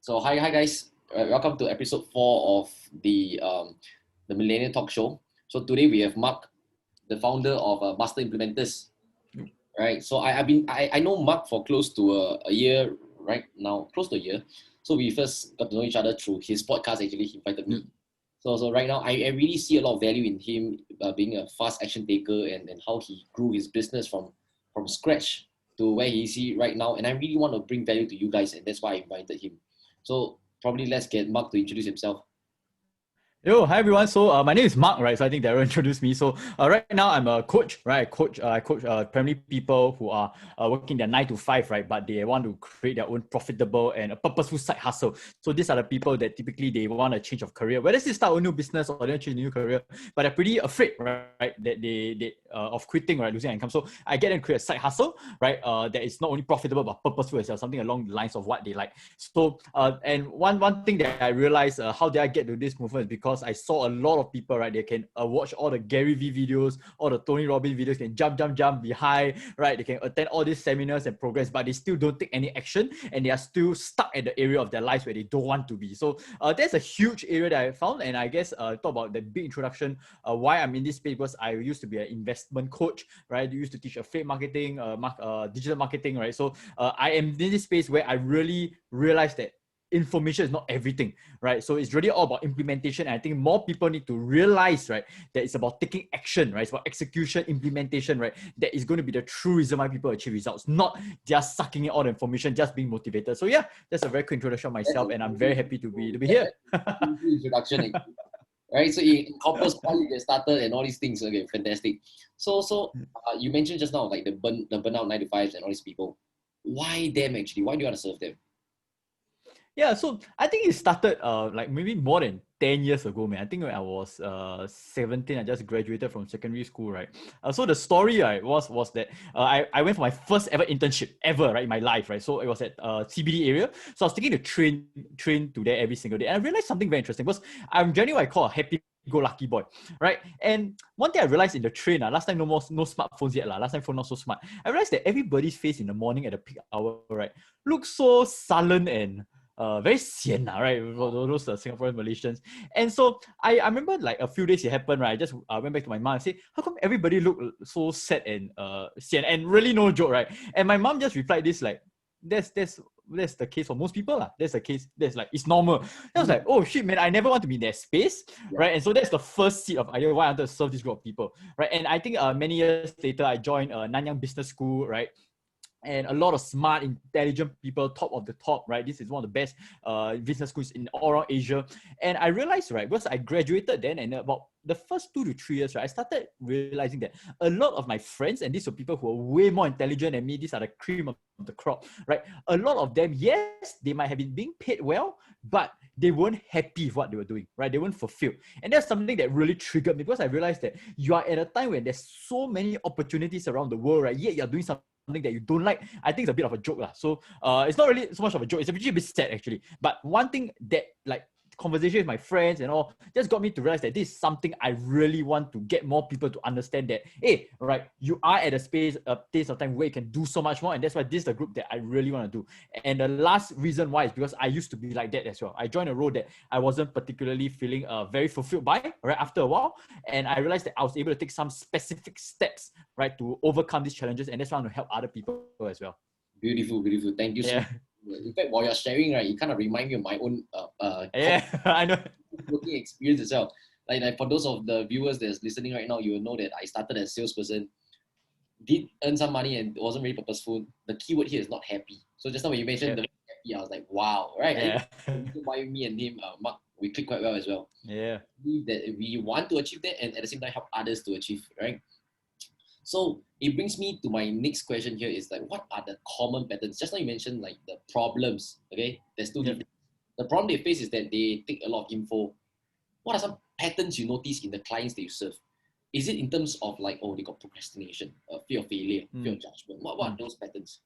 So hi guys, welcome to episode 4 of the Millennial Talk Show. So today we have Marc, the founder of Master Implementers. Right. So I know Marc for close to a year right now, close to a year. So we first got to know each other through his podcast. Actually, he invited me. So right now I really see a lot of value in him being a fast action taker and how he grew his business from scratch to where he is right now. And I really want to bring value to you guys, and that's why I invited him. So probably let's get Marc to introduce himself. Yo, hi everyone. So my name is Marc, right? So I think Daryl introduced me. So right now I'm a coach, right? I coach primarily people who are working their 9 to 5, right? But they want to create their own profitable and a purposeful side hustle. So these are the people that typically they want a change of career, whether they start a new business or they change a new career, but they're pretty afraid, right? That they of quitting, right? Losing income. So I get them to create a side hustle, right? That is not only profitable but purposeful as well, something along the lines of what they like. So and one thing that I realized, how did I get to this movement is because I saw a lot of people, right? They can watch all the Gary Vee videos, all the Tony Robbins videos, can jump behind, right? They can attend all these seminars and progress, but they still don't take any action, and they are still stuck at the area of their lives where they don't want to be. So that's a huge area that I found, and I guess talk about the big introduction, why I'm in this space, because I used to be an investment coach, right? I used to teach affiliate marketing, digital marketing, right? So I am in this space where I really realized that information is not everything, right? So it's really all about implementation. And I think more people need to realize, right, that it's about taking action, right? It's about execution, implementation, right? That is going to be the true reason why people achieve results, not just sucking in all the information, just being motivated. So yeah, that's a very quick introduction of myself, and I'm very happy to be here. Introduction, right? So it encompasses why you get started and all these things. Okay, fantastic. So you mentioned just now like the burnout 9 to 5s and all these people. Why them actually? Why do you want to serve them? Yeah, so I think it started like maybe more than 10 years ago, man. I think when I was 17, I just graduated from secondary school, right? So the story, right, was that I went for my first ever internship ever, right, in my life, right? So it was at CBD area. So I was taking the train to there every single day. And I realized something very interesting because I'm generally what I call a happy-go-lucky boy, right? And one thing I realized in the train, last time no smartphones yet, last time phone not so smart. I realized that everybody's face in the morning at the peak hour, right, looks so sullen and very sian, right? Those Singaporean Malaysians. And so I remember like a few days it happened, right? I just went back to my mom and said, how come everybody look so sad and sian? And really no joke, right? And my mom just replied this like, that's the case for most people. That's the case. That's like, it's normal. I was like, oh shit, man, I never want to be in that space, right? And so that's the first seed of idea why I wanted to serve this group of people, right? And I think many years later, I joined Nanyang Business School, right? And a lot of smart, intelligent people, top of the top, right? This is one of the best business schools in all around Asia. And I realized, right, because I graduated then, and about the first 2 to 3 years, right, I started realizing that a lot of my friends, and these were people who are way more intelligent than me, these are the cream of the crop, right? A lot of them, yes, they might have been being paid well, but they weren't happy with what they were doing, right? They weren't fulfilled. And that's something that really triggered me because I realized that you are at a time when there's so many opportunities around the world, right? Yet you're doing something that you don't like. I think it's a bit of a joke. So it's not really so much of a joke. It's actually a bit sad actually. But one thing that like conversation with my friends and all just got me to realize that this is something I really want to get more people to understand that, hey, right, you are at a space of time where you can do so much more. And that's why this is the group that I really want to do. And the last reason why is because I used to be like that as well. I joined a role that I wasn't particularly feeling very fulfilled by, right, after a while. And I realized that I was able to take some specific steps, right, to overcome these challenges. And that's why I want to help other people as well. Beautiful. Thank you so much. In fact, while you're sharing, right, you kind of remind me of my own I know. working experience as well. Like for those of the viewers that's listening right now, you will know that I started as a salesperson, did earn some money and wasn't very purposeful. The keyword here is not happy. So just now when you mentioned the happy, I was like, wow, right? Yeah. Why me and him, Marc, we click quite well as well. Yeah. That we want to achieve that and at the same time help others to achieve, right? So it brings me to my next question here is like, what are the common patterns? Just now you mentioned like the problems, okay? There's two different. The problem they face is that they take a lot of info. What are some patterns you notice in the clients that you serve? Is it in terms of like, oh, they got procrastination, fear of failure, fear of judgment? What are those patterns?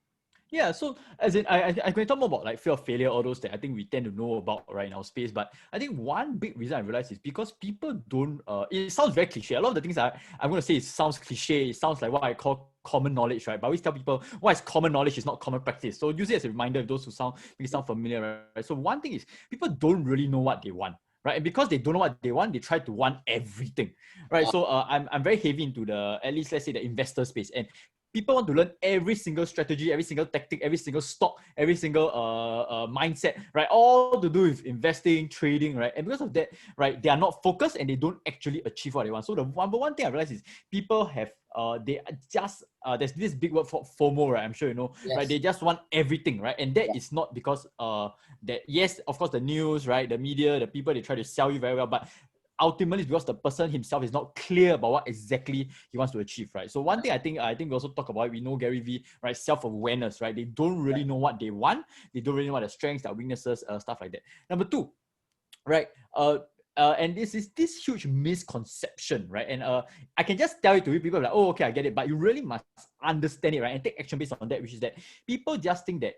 Yeah, so as in, I can talk more about like fear of failure, all those that I think we tend to know about right in our space. But I think one big reason I realized is because people don't. It sounds very cliche. A lot of the things I'm going to say it sounds cliche. It sounds like what I call common knowledge, right? But I always tell people what is common knowledge is not common practice. So use it as a reminder of those who sound familiar, right? So one thing is people don't really know what they want. Right, and because they don't know what they want, they try to want everything, right? So I'm very heavy into the, at least let's say, the investor space, and people want to learn every single strategy, every single tactic, every single stock, every single mindset, right? All to do with investing, trading, right? And because of that, right, they are not focused and they don't actually achieve what they want. So the number one thing I realized is people have they just there's this big word for FOMO, right? I'm sure you know, right? Yes. They just want everything, right? And that is not because that, yes, of course, the news, right, the media, the people, they try to sell you very well, but ultimately because the person himself is not clear about what exactly he wants to achieve, right? So one thing I think we also talk about, we know Gary Vee, right? Self-awareness, right? They don't really know what they want. They don't really know what their strengths, their weaknesses, stuff like that. Number two, right? And this is this huge misconception, right? And I can just tell it to you, people are like, oh, okay, I get it, but you really must understand it, right? And take action based on that, which is that people just think that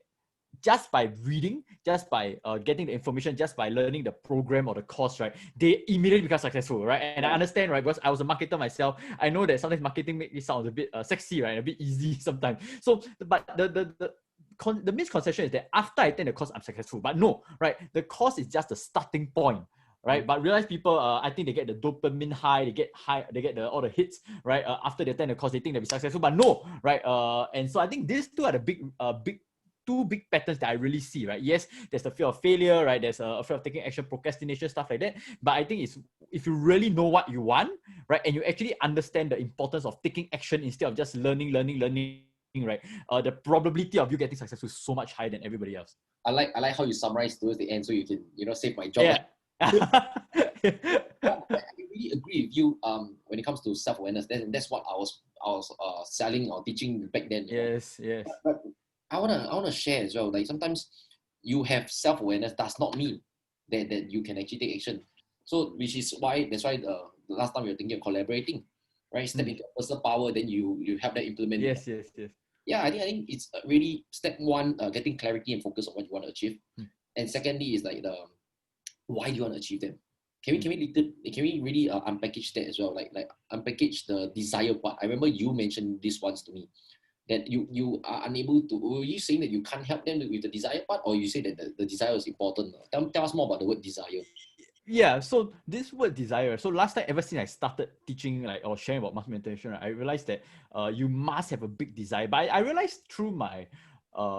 just by reading, just by getting the information, just by learning the program or the course, right, they immediately become successful, right? And I understand, right, because I was a marketer myself. I know that sometimes marketing makes it sound a bit sexy, right, a bit easy sometimes. So, but the misconception is that after I take the course, I'm successful. But no, right, the course is just the starting point. Right, but realize people, I think they get the dopamine high, they get all the hits, right? After they attend the course, they think they'll be successful, but no, right? And so I think these two are the two big patterns that I really see, right? Yes, there's the fear of failure, right? There's a fear of taking action, procrastination, stuff like that. But I think it's, if you really know what you want, right, and you actually understand the importance of taking action instead of just learning, right? The probability of you getting successful is so much higher than everybody else. I like how you summarize towards the end so you can, save my job. Yeah. I really agree with you. When it comes to self-awareness, that's what I was selling or teaching back then. Yes. But I wanna share as well. Like sometimes you have self-awareness does not mean that you can actually take action. So which is why the last time we were thinking of collaborating, right? Step into personal power, then you help that implement. Yes. Yeah, I think it's really step one, getting clarity and focus on what you want to achieve, and secondly is like the why do you want to achieve them. Can we really unpackage that as well? Like unpackage the desire part. I remember you mentioned this once to me that you are unable to. Were you saying that you can't help them with the desire part, or you say that the desire is important? Tell us more about the word desire. Yeah, so this word desire. So last time, ever since I started teaching, like, or sharing about master meditation, right, I realized that you must have a big desire. But I realized through my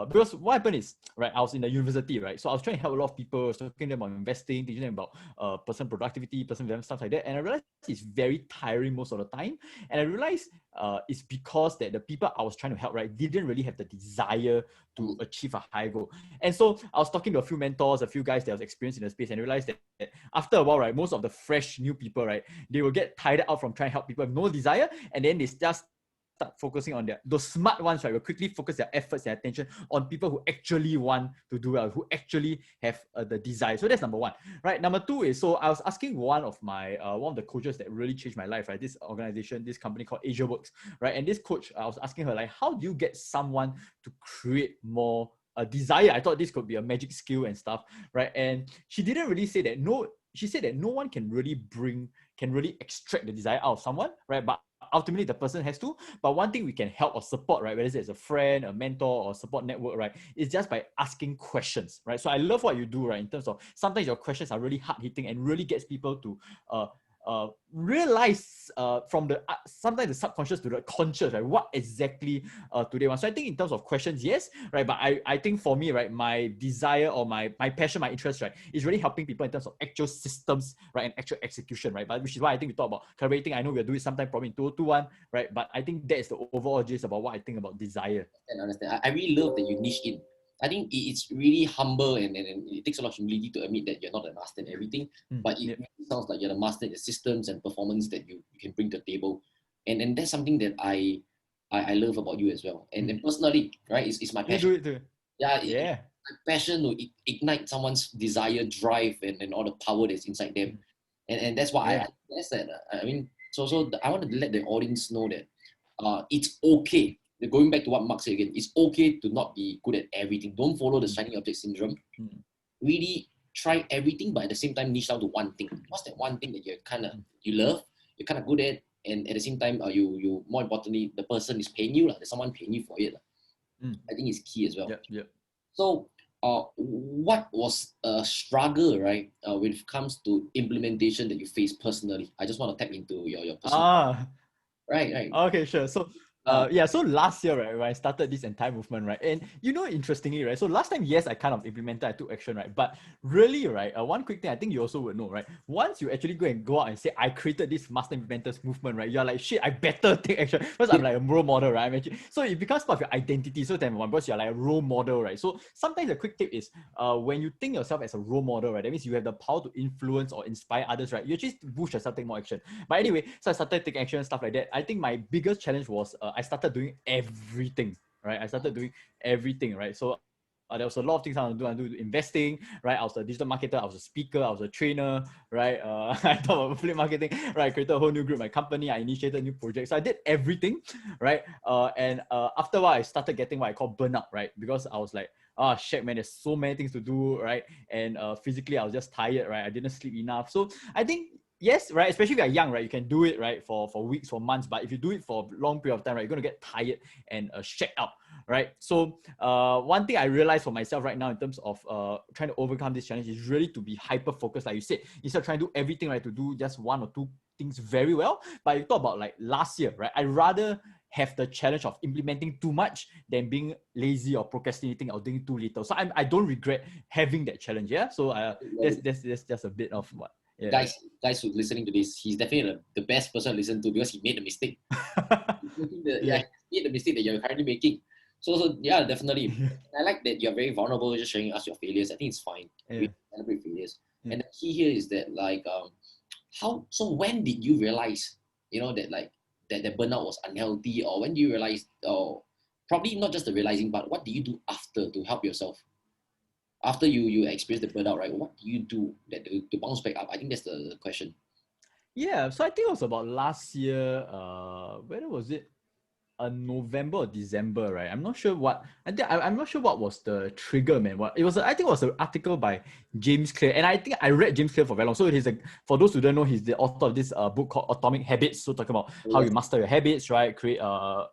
because what happened is, right, I was in the university, right, so I was trying to help a lot of people, talking them about investing, teaching them about personal productivity, personal development, stuff like that. And I realized it's very tiring most of the time. And I realized it's because that the people I was trying to help, right, didn't really have the desire to achieve a high goal. And so I was talking to a few mentors, a few guys that was experienced in the space, and I realized that after a while, right, most of the fresh new people, right, they will get tired out from trying to help people with no desire, and then they just start focusing on those smart ones, right, will quickly focus their efforts, their attention on people who actually want to do well, who actually have the desire. So that's number one, right? Number two is, so I was asking one of the coaches that really changed my life, right? This organization, this company called Asia Works, right? And this coach, I was asking her, like, how do you get someone to create more desire? I thought this could be a magic skill and stuff, right? And she didn't really say that. No, she said that no one can really extract the desire out of someone, right? But ultimately the person has to. But one thing we can help or support, right, whether it's a friend, a mentor, or support network, right, is just by asking questions, right? So I love what you do, right, in terms of sometimes your questions are really hard hitting and really gets people to realize from the sometimes the subconscious to the conscious, right, what exactly do they want. So I think in terms of questions, yes, right, but I think for me, right, my desire or my passion, my interest, right, is really helping people in terms of actual systems, right, and actual execution, right. But which is why I think we talk about collaborating. I know we'll do it sometime probably in 2021, right, but I think that is the overall gist about what I think about desire. Understand. I really love that you niche in. I think it's really humble and it takes a lot of humility to admit that you're not a master in everything, but it really sounds like you're the master in the systems and performance that you can bring to the table. And that's something that I love about you as well. And personally, right, it's my passion. You do it too. Yeah. My passion to ignite someone's desire, drive, and all the power that's inside them. And that's why I mean, so I want to let the audience know that it's okay going back to what Mark said again, it's okay to not be good at everything. Don't follow the shiny object syndrome. Really try everything, but at the same time niche down to one thing. What's that one thing that you love, you're kind of good at, and at the same time, you more importantly, the person is paying you. There's someone paying you for it. I think it's key as well. Yep. So, what was a struggle, right, when it comes to implementation that you face personally? I just want to tap into your personal. Right. Okay, sure. So so last year, right, when I started this entire movement, right, and interestingly, right, so last time, yes, I kind of implemented, I took action, right, but really, right, one quick thing I think you also would know, right, once you actually go out and say, I created this master implementers movement, right, you're like, shit, I better take action, because I'm like a role model, right, so it becomes part of your identity, so then because you're like a role model, right, so sometimes a quick tip is, when you think yourself as a role model, right, that means you have the power to influence or inspire others, right, you just push yourself, take more action. But anyway, so I started taking action, stuff like that. I think my biggest challenge was I started doing everything, right? So there was a lot of things I want to do. I do investing, right? I was a digital marketer, I was a speaker, I was a trainer, right? I thought about flip marketing, right? I created a whole new group, my company, I initiated new projects. So I did everything, right? And after a while, I started getting what I call burnout, right? Because I was like, shit, man, there's so many things to do, right? And physically, I was just tired, right? I didn't sleep enough. So I think, yes, right, especially if you're young, right, you can do it, right, for weeks, for months, but if you do it for a long period of time, right, you're going to get tired and shacked out, right? So one thing I realized for myself right now in terms of trying to overcome this challenge is really to be hyper-focused, like you said, instead of trying to do everything, right, to do just one or two things very well. But you talk about like last year, right, I'd rather have the challenge of implementing too much than being lazy or procrastinating or doing too little. So I don't regret having that challenge, yeah? So that's just a bit of what. Yeah. Guys who listening to this, he's definitely the best person to listen to because he made a mistake. He made the mistake that you're currently making. So yeah, definitely. I like that you're very vulnerable, just showing us your failures. I think it's fine. We celebrate failures. And the key here is that when did you realize, that that burnout was unhealthy, or when do you realize, or probably not just the realizing, but what do you do after to help yourself? After you experience the burnout, right? What do you do to bounce back up? I think that's the question. Yeah, so I think it was about last year. Whether was it November or December, right? I'm not sure what. I'm not sure what was the trigger, man. What it was? I think it was an article by James Clear, and I think I read James Clear for very long. So for those who don't know, he's the author of this book called Atomic Habits. So talking about how you master your habits, right? Create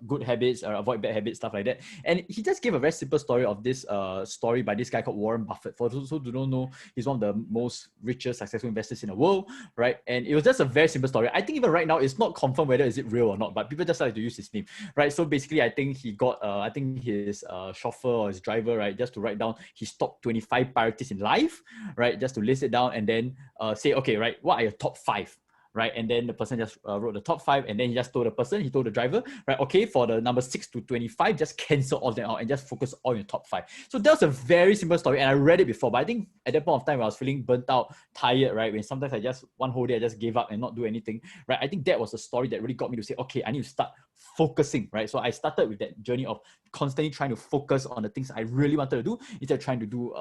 good habits, or avoid bad habits, stuff like that. And he just gave a very simple story of this story by this guy called Warren Buffett. For those who do not know, he's one of the most richest, successful investors in the world, right? And it was just a very simple story. I think even right now, it's not confirmed whether is it real or not, but people just like to use his name. Right, so basically, I think he got, his chauffeur or his driver, right, just to write down his top 25 priorities in life, right, just to list it down and then say, okay, right, what are your top 5? Right, and then the person just wrote the top 5, and then he just told the driver, right, okay, for the number 6 to 25, just cancel all them out and just focus on your top 5. So that was a very simple story, and I read it before, but I think at that point of time, I was feeling burnt out, tired, right, when sometimes one whole day, I just gave up and not do anything, right. I think that was a story that really got me to say, okay, I need to start focusing, right. So I started with that journey of constantly trying to focus on the things I really wanted to do instead of trying to do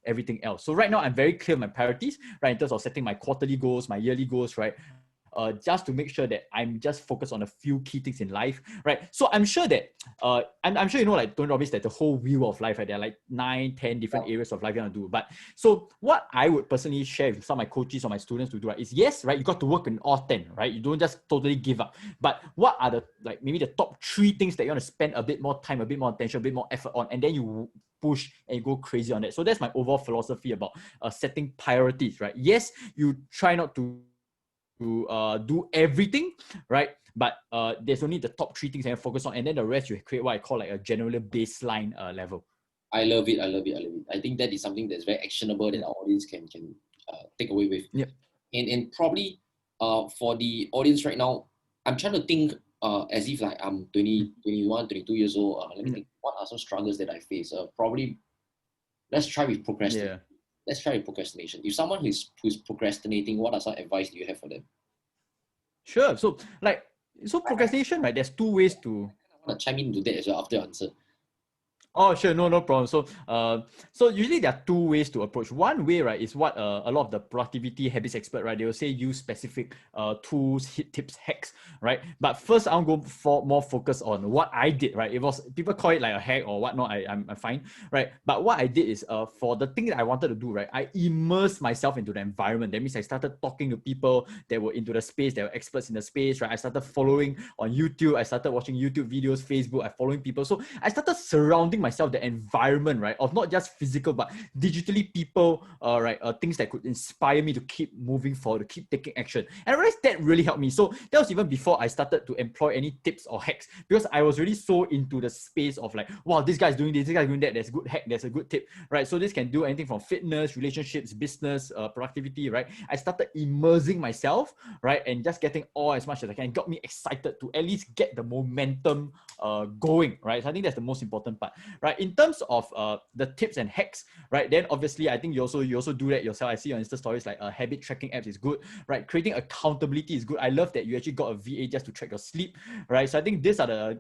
everything else. So right now, I'm very clear on my priorities, right, in terms of setting my quarterly goals, my yearly goals, right, just to make sure that I'm just focused on a few key things in life, right? So I'm sure that, I'm sure like Tony Robbins, that the whole wheel of life, right? There are like 9-10 different areas of life you want to do. But so what I would personally share with some of my coaches or my students to do, right, is yes, right, you got to work in all 10, right? You don't just totally give up. But what are maybe the top 3 things that you want to spend a bit more time, a bit more attention, a bit more effort on, and then you push and you go crazy on that. So that's my overall philosophy about setting priorities, right? Yes, you try not to do everything, right? But there's only the top 3 things I focus on, and then the rest you create what I call like a general baseline level. I love it. I think that is something that's very actionable that our audience can take away with. Yep. And probably for the audience right now, I'm trying to think as if like I'm 20, 21, 22 years old. Let me think, what are some struggles that I face? Probably let's try with procrastination. Yeah. Let's try with procrastination. If someone who's procrastinating, what are some advice do you have for them? Sure. So procrastination, right? There's 2 ways to. I want to chime into that as well after your answer. Oh, sure, no problem. So usually there are two ways to approach. One way, right, is what a lot of the productivity habits expert, right, they will say use specific tools, tips, hacks, right. But first, I'll go for more focus on what I did, right. It was people call it like a hack or whatnot. I'm fine, right. But what I did is for the thing that I wanted to do, right, I immersed myself into the environment. That means I started talking to people that were into the space, that were experts in the space, right. I started following on YouTube. I started watching YouTube videos, Facebook. I following people. So I started surrounding myself, the environment, right, of not just physical but digitally people, right, things that could inspire me to keep moving forward, to keep taking action. And I realized that really helped me. So that was even before I started to employ any tips or hacks, because I was really so into the space of like, wow, this guy's doing this guy's doing that. There's a good hack, there's a good tip, right? So this can do anything from fitness, relationships, business, productivity, right? I started immersing myself, right, and just getting all as much as I can. It got me excited to at least get the momentum going, right? So I think that's the most important part, right? In terms of the tips and hacks, right? Then obviously I think you also do that yourself. I see on Insta stories like habit tracking apps is good, right? Creating accountability is good. I love that you actually got a VA just to track your sleep, right? So I think these are the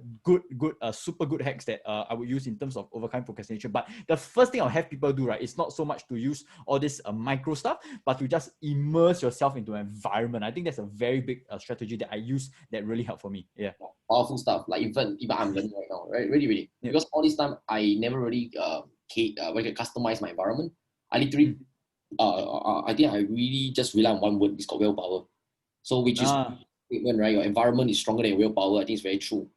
super good hacks that I would use in terms of overcoming procrastination. But the first thing I'll have people do, right, is not so much to use all this micro stuff, but to just immerse yourself into an environment. I think that's a very big strategy that I use that really helped for me. Yeah. Powerful stuff. Like even I'm learning right now, right? Really, really. Yeah. Because all this time I never really customize my environment. I literally I think I really just rely on one word. It's called willpower. So which is statement, right? Your environment is stronger than willpower. I think it's very true.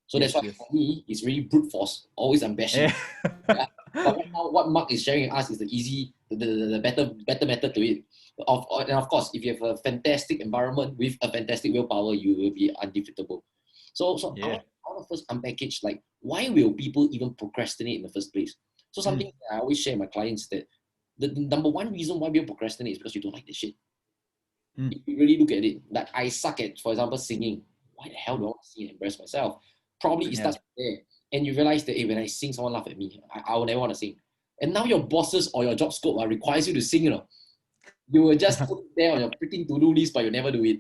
So that's why for me, it's really brute force. Always I'm bashing. Yeah. But right now, what Marc is sharing with us is the easy, the better method to it. And of course, if you have a fantastic environment with a fantastic willpower, you will be undefeatable. So I want to first unpackage like why will people even procrastinate in the first place? So something that I always share with my clients that the number one reason why people procrastinate is because you don't like the shit. If you really look at it, like I suck at, for example, singing. Why the hell do I want to sing and embarrass myself? Probably it starts there. And you realize that when I sing, someone laugh at me. I will never want to sing. And now your bosses or your job scope requires you to sing, you know. You will just put it there on your freaking to-do list, but you never do it.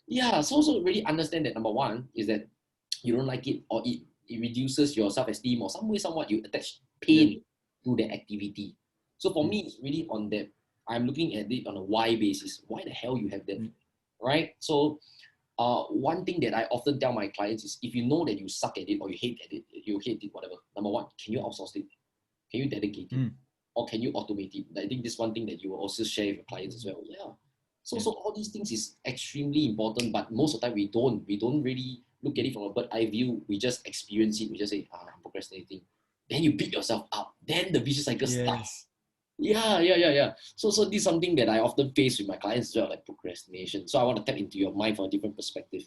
Yeah, so really understand that number one is that you don't like it or it reduces your self-esteem or some way, somewhat you attach pain to the activity. So for me, it's really on that. I'm looking at it on a why basis. Why the hell you have that, right? So one thing that I often tell my clients is if you know that you suck at it or you hate it, whatever. Number one, can you outsource it? Can you dedicate it? Or can you automate it? I think this is one thing that you will also share with your clients as well. Yeah. So all these things is extremely important, but most of the time we don't really look at it from a bird eye view. We just experience it. We just say, I'm procrastinating. Then you beat yourself up. Then the vicious cycle starts. Yeah. So this is something that I often face with my clients as well, like procrastination. So I want to tap into your mind from a different perspective.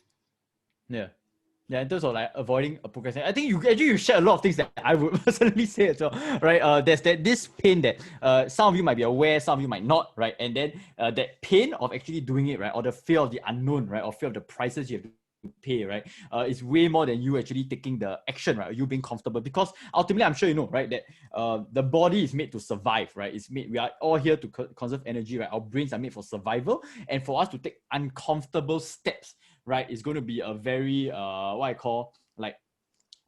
Yeah, in terms of like avoiding a procrastination, I think you share a lot of things that I would personally say as well, right? There's this pain that some of you might be aware, some of you might not, right? And then that pain of actually doing it, right? Or the fear of the unknown, right? Or fear of the prices you have to pay, right? It's way more than you actually taking the action, right? You being comfortable, because ultimately, I'm sure you know, right, that the body is made to survive, right? We are all here to conserve energy, right? Our brains are made for survival, and for us to take uncomfortable steps, right, is going to be a very what I call like,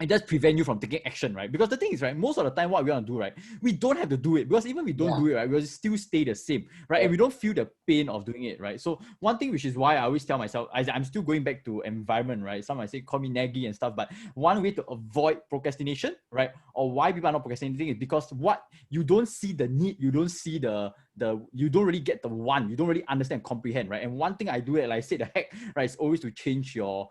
it does prevent you from taking action, right? Because the thing is, right, most of the time what we want to do, right, we don't have to do it, because even we don't do it, right, we'll still stay the same, right? And we don't feel the pain of doing it, right? So one thing, which is why I always tell myself, I'm still going back to environment, right? Some might say call me naggy and stuff, but one way to avoid procrastination, right, or why people are not procrastinating is because what you don't see the need, you don't see you don't really get the one, you don't really understand, comprehend, right? And one thing I do, like I said, the hack, right, is always to change your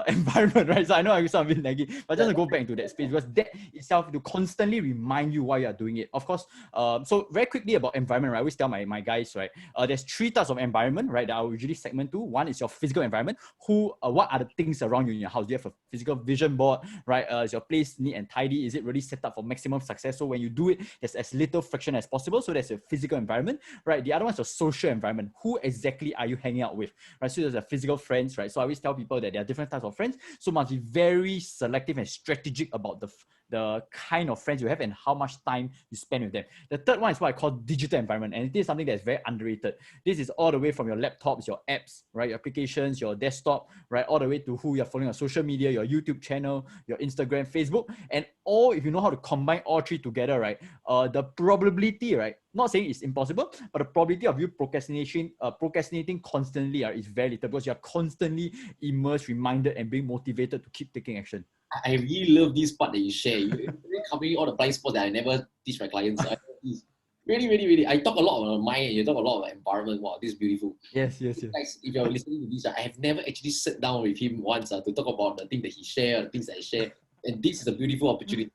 environment, right? So I know I sound a bit naggy, but just to go back into that space, because that itself to constantly remind you why you are doing it. Of course, so very quickly about environment, right? I always tell my guys, right? There's three types of environment, right, that I will usually segment to. One is your physical environment. What are the things around you in your house? Do you have a physical vision board, right? Is your place neat and tidy? Is it really set up for maximum success? So when you do it, there's as little friction as possible. So that's a physical environment, right? The other one is a social environment. Who exactly are you hanging out with, right? So there's a physical friends, right? So I always tell people that there are different types of friends, so must be very selective and strategic about the kind of friends you have and how much time you spend with them. The third one is what I call digital environment, and it is something that's very underrated. This is all the way from your laptops, your apps, right, your applications, your desktop, right, all the way to who you're following on social media, your YouTube channel, your Instagram, Facebook, and all. If you know how to combine all three together, right, the probability, right, not saying it's impossible, but the probability of you procrastinating constantly is very little, because you're constantly immersed, reminded, and being motivated to keep taking action. I really love this part that you share. You're really covering all the blind spots that I never teach my clients. Really. I talk a lot about mind, and you talk a lot about environment. Wow, this is beautiful. Yes. Guys, if you're listening to this, I have never actually sat down with him once to talk about the things that he shared, the things that I share. And this is a beautiful opportunity.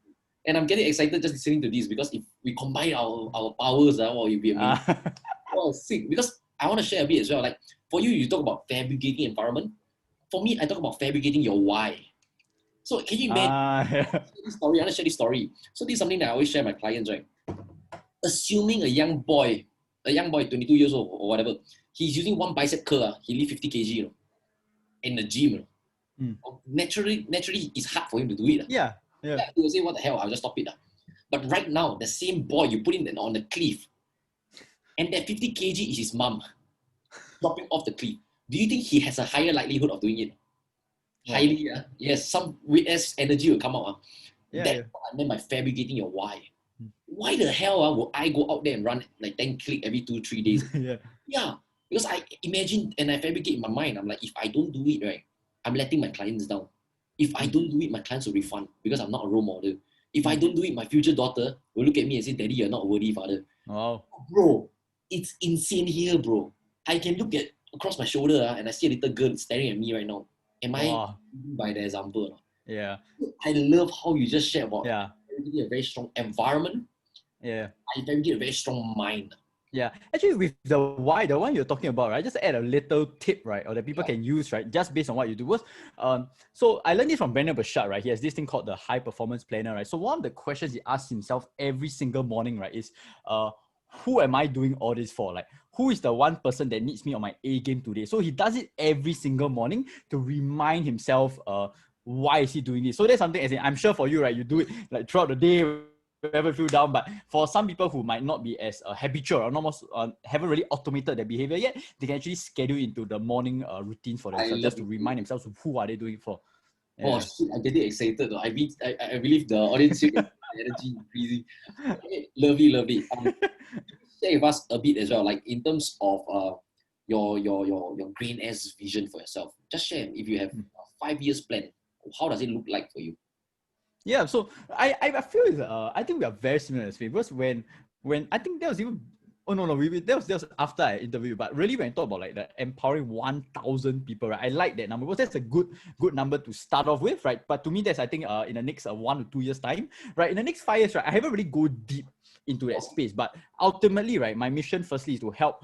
And I'm getting excited just listening to this, because if we combine our powers, it'll be amazing. Sick. Because I want to share a bit as well. Like for you, you talk about fabricating environment. For me, I talk about fabricating your why. So can you imagine this story? I want to share this story. So this is something that I always share with my clients, right? Assuming a young boy, 22 years old or whatever, he's using one bicep curl, he lift 50 kg, in the gym. Naturally, it's hard for him to do it. Yeah. He will say, what the hell, I'll just stop it. But right now, the same boy, you put him on the cliff, and that 50 kg is his mom dropping off the cliff. Do you think he has a higher likelihood of doing it? Highly, yes, some weird-ass energy will come out. That's what I meant by fabricating your why. Why the hell will I go out there and run like 10 click every 2-3 days? Because I imagine and I fabricate in my mind. I'm like, if I don't do it, right, I'm letting my clients down. If I don't do it, my clients will refund, because I'm not a role model. If I don't do it, my future daughter will look at me and say, Daddy, you're not a worthy father. Wow. Bro, it's insane here, bro. I can look at across my shoulder and I see a little girl staring at me right now. Am I by the example? Yeah. I love how you just share about a very strong environment. I fabricate a very strong mind. Yeah, actually with the why, the one you're talking about, right, just add a little tip, right, or that people can use, right, just based on what you do. So I learned this from Brandon Burchard, right. He has this thing called the high performance planner, right. So one of the questions he asks himself every single morning, right, is who am I doing all this for? Like, who is the one person that needs me on my A game today? So he does it every single morning to remind himself why is he doing this. So that's something, as in, I'm sure for you, right, you do it like throughout the day, whenever you feel down. But for some people who might not be as habitual or almost haven't really automated their behavior yet, they can actually schedule into the morning routine for themselves, just to remind themselves of who are they doing it for. Oh shit, I'm getting excited though. I believe the audience here energy increasing. Lovely. Share with us a bit as well, like in terms of your green ass vision for yourself. Just share if you have a 5 years plan. How does it look like for you? Yeah, so I feel I think we are very similar as well, because when I think that was even that was after I interviewed, but really when I talk about like the empowering 1,000 people, right, I like that number because that's a good number to start off with, right? But to me, that's I think in the next 1 to 2 years time, right? In the next 5 years, right, I haven't really go deep into that space, but ultimately, right, my mission firstly is to help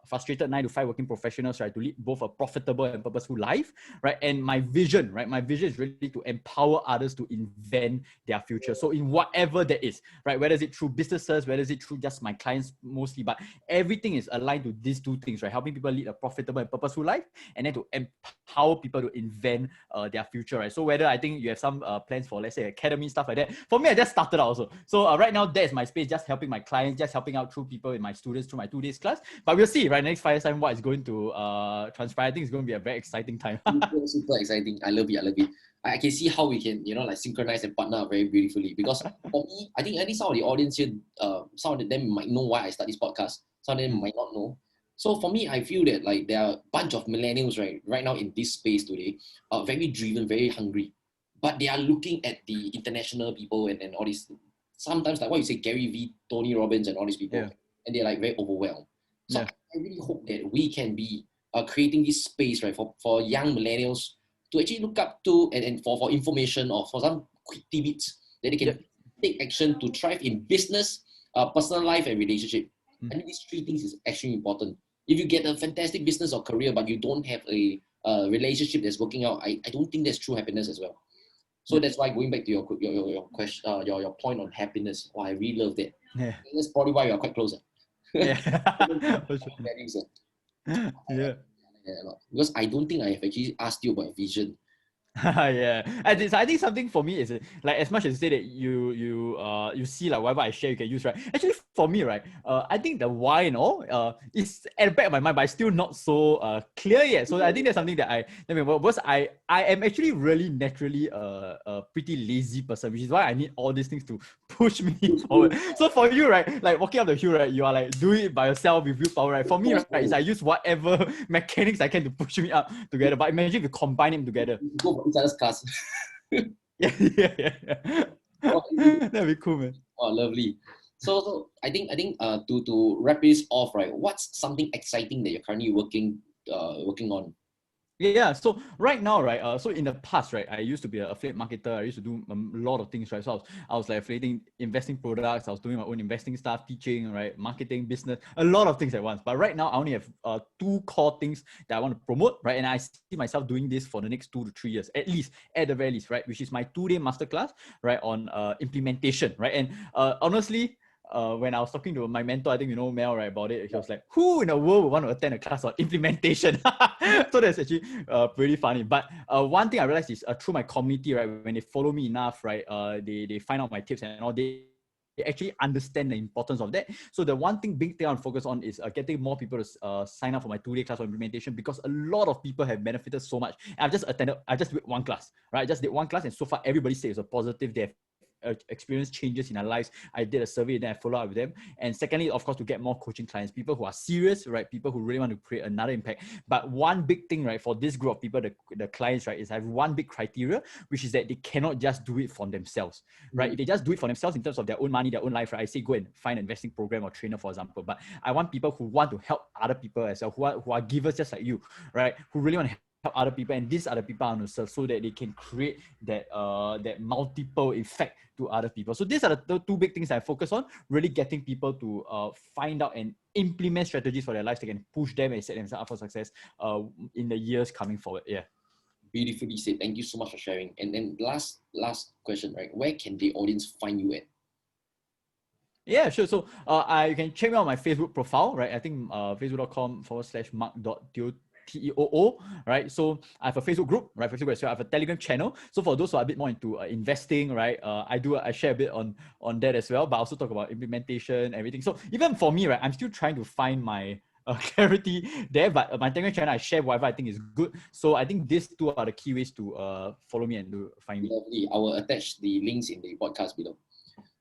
frustrated 9 to 5 working professionals, right, to lead both a profitable and purposeful life, right? And my vision is really to empower others to invent their future. So in whatever that is, right, whether it's through businesses, whether it's through just my clients mostly, but everything is aligned to these two things, right? Helping people lead a profitable and purposeful life, and then to empower people to invent their future, right? So whether I think you have some plans for, let's say, academy, stuff like that. For me, I just started out also. So right now, that's my space, just helping my clients, just helping out through people in my students through my 2 days class. But we'll see, right? Next 5 years time, what is going to transpire. I think it's going to be a very exciting time. Super exciting. I love it. I can see how we can, like synchronize and partner very beautifully. Because for me, I think at least some of the audience here, some of them might know why I start this podcast. Some of them might not know. So for me, I feel that like there are a bunch of millennials right now in this space today, very driven, very hungry, but they are looking at the international people and all these. Sometimes like what you say, Gary V, Tony Robbins, and all these people, and they're like very overwhelmed. So I really hope that we can be creating this space, right, for young millennials to actually look up to and for information or for some quick tidbits that they can take action to thrive in business, personal life, and relationship. I think these three things is actually important. If you get a fantastic business or career, but you don't have a relationship that's working out, I don't think that's true happiness as well. So that's why going back to your question, your point on happiness. Oh, I really love that. That's probably why we are quite close. Because I don't think I have actually asked you about vision. Yeah, I think something for me is like, as much as you say that you see like whatever I share you can use, right? Actually, for me, right, I think the why and all is at the back of my mind, but it's still not so clear yet. So I think that's something that because I am actually really naturally a pretty lazy person, which is why I need all these things to push me forward. So for you, right, like walking up the hill, right, you are like doing it by yourself with willpower, right? For me, right, is I use whatever mechanics I can to push me up together. But imagine if you combine them together. Go for each other's class. Yeah, yeah. Oh, That'd be cool, man. oh, lovely. So to wrap this off, right? What's something exciting that you're currently working on? Yeah, so right now, right, so in the past, right, I used to be an affiliate marketer. I used to do a lot of things, right? So I was like affiliating, investing products. I was doing my own investing stuff, teaching, right, marketing, business, a lot of things at once. But right now, I only have two core things that I want to promote, right? And I see myself doing this for the next 2 to 3 years, at least, at the very least, right? Which is my 2-day masterclass, right, on implementation, right? And honestly, when I was talking to my mentor, I think you know Mel, right, about it. He was like, "Who in the world would want to attend a class on implementation?" So that's actually pretty funny. But one thing I realized is through my community, right, when they follow me enough, right, they find out my tips and all. They actually understand the importance of that. So the big thing I want to focus on is getting more people to sign up for my 2-day class on implementation, because a lot of people have benefited so much. And I just did one class, right? I just did one class, and so far everybody says it's a positive. They have experience changes in their lives. I did a survey, then I follow up with them. And secondly, of course, to get more coaching clients, people who are serious, right? People who really want to create another impact. But one big thing, right, for this group of people, the clients, right, is I have one big criteria, which is that they cannot just do it for themselves, right? If they just do it for themselves in terms of their own money, their own life, right, I say go and find an investing program or trainer, for example. But I want people who want to help other people as well, who are givers just like you, right? Who really want to help other people, and these are the people I want to serve, so that they can create that multiple effect to other people. So these are the two big things I focus on, really getting people to find out and implement strategies for their lives that can push them and set themselves up for success in the years coming forward. Yeah. Beautifully said. Thank you so much for sharing. And then last question, right? Where can the audience find you at? Yeah, sure. So you can check me out on my Facebook profile, right? I think facebook.com/marc.teo, Teoo, right? So I have a Facebook group, right? Facebook as well. I have a Telegram channel. So for those who are a bit more into investing, right? I share a bit on that as well, but I also talk about implementation, everything. So even for me, right, I'm still trying to find my clarity there, but my Telegram channel, I share whatever I think is good. So I think these two are the key ways to follow me and to find me. Lovely. I will attach the links in the podcast below.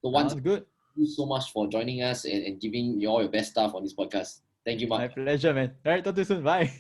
So once Sounds good. Thank you so much for joining us and giving all your best stuff on this podcast. Thank you, Marc. My pleasure, man. All right, talk to you soon. Bye.